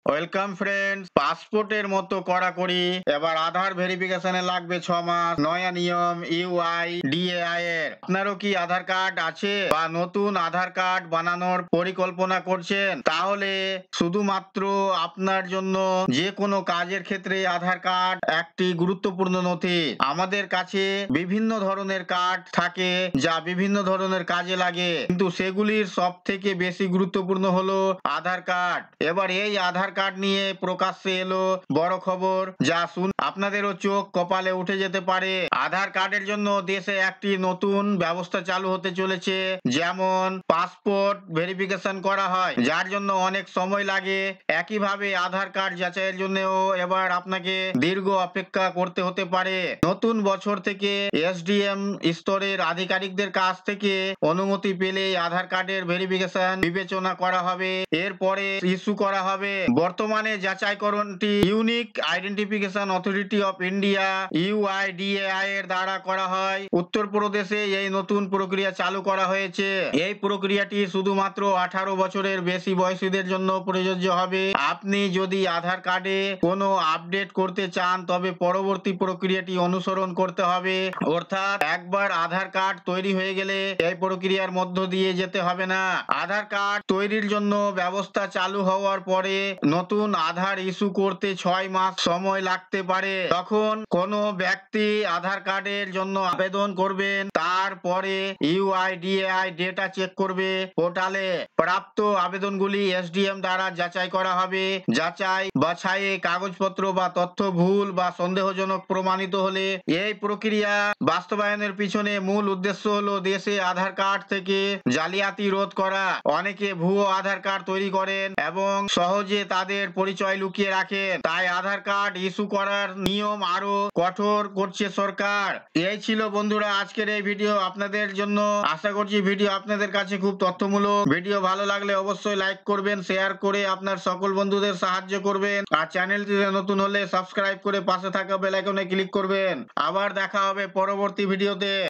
Welcome friends, পাসপোর্টের মতো কড়াকড়ি এবার আধার ভেরিফিকেশনে লাগবে 6 মাস। নয়া নিয়ম ইউআইডিএআই এর। আপনারও কি আধার কার্ড আছে বা নতুন আধার কার্ড বানানোর পরিকল্পনা করছেন? তাহলে শুধুমাত্র আপনার জন্য যে কোনো কাজের ক্ষেত্রে আধার কার্ড একটি গুরুত্বপূর্ণ নথি। আমাদের কাছে বিভিন্ন ধরনের কার্ড থাকে যা বিভিন্ন ধরনের কাজে লাগে, কিন্তু সেগুলির সব থেকে বেশি গুরুত্বপূর্ণ হলো আধার কার্ড। এবার এই আধার কার্ড নিয়ে প্রকাশ্যে এলো বড় খবর, যা শুনে আপনাদেরও চোখ কপালে উঠে যেতে পারে। আধার কার্ডের জন্য দেশে একটি নতুন ব্যবস্থা চালু হতে চলেছে, যেমন পাসপোর্ট ভেরিফিকেশন করা হয়, যার জন্য অনেক সময় লাগে। একইভাবে আধার কার্ড যাচাইয়ের জন্যও এবার আপনাকে দীর্ঘ অপেক্ষা করতে হতে পারে। নতুন বছর থেকে এসডিএম স্তরের আধিকারিকদের কাছ থেকে অনুমতি পেলেই আধার কার্ডের ভেরিফিকেশন বিবেচনা করা হবে, এরপরে ইস্যু করা হবে। বর্তমানে যাচাইকরণটি unique identification authority of India UIDAI এর দ্বারা করা হয়। উত্তরপ্রদেশে এই নতুন প্রক্রিয়া চালু করা হয়েছে। এই প্রক্রিয়াটি শুধুমাত্র 18 বছরের বেশি বয়সীদের জন্য প্রযোজ্য হবে। আপনি যদি আধার কার্ডে কোনো আপডেট করতে চান, তবে পরবর্তী প্রক্রিয়াটি অনুসরণ করতে হবে। অর্থাৎ একবার আধার কার্ড তৈরি হয়ে গেলে এই প্রক্রিয়ার মধ্য দিয়ে যেতে হবে না। আধার কার্ড তৈরির জন্য ব্যবস্থা চালু হওয়ার পরে নতুন আধার ইস্যু করতে 6 মাস সময় লাগতে পারে। তখন কোনো ব্যক্তি আধার কার্ডের জন্য আবেদন করবেন, তারপরে ইউআইডিএআই ডেটা চেক করবে। পোর্টালে প্রাপ্ত আবেদনগুলি এসডিএম দ্বারা যাচাই করা হবে। যাচাই বাছাইয়ে কাগজপত্র বা তথ্য ভুল বা সন্দেহজনক প্রমাণিত হলে এই প্রক্রিয়া বাস্তবায়নের পিছনে মূল উদ্দেশ্য হলো দেশে আধার কার্ড থেকে জালিয়াতি রোধ করা। অনেকে ভুয়ো আধার কার্ড তৈরি করেন এবং সহজে তাদের পরিচয় লুকিয়ে রাখেন, তাই আধার কার্ড ইস্যু করার নিয়ম আরো কঠোর করছে সরকার। এই ছিল বন্ধুরা আজকের এই ভিডিও আপনাদের জন্য। আশা করছি ভিডিও আপনাদের কাছে খুব তথ্যমূলক। ভিডিও ভালো লাগলে অবশ্যই লাইক করবেন, শেয়ার করে আপনার সকল বন্ধুদের সাহায্য করবেন, আর চ্যানেলটিতে নতুন হলে সাবস্ক্রাইব করে পাশে থাকা বেল আইকনে ক্লিক করবেন। আবার দেখা হবে পরবর্তী ভিডিওতে।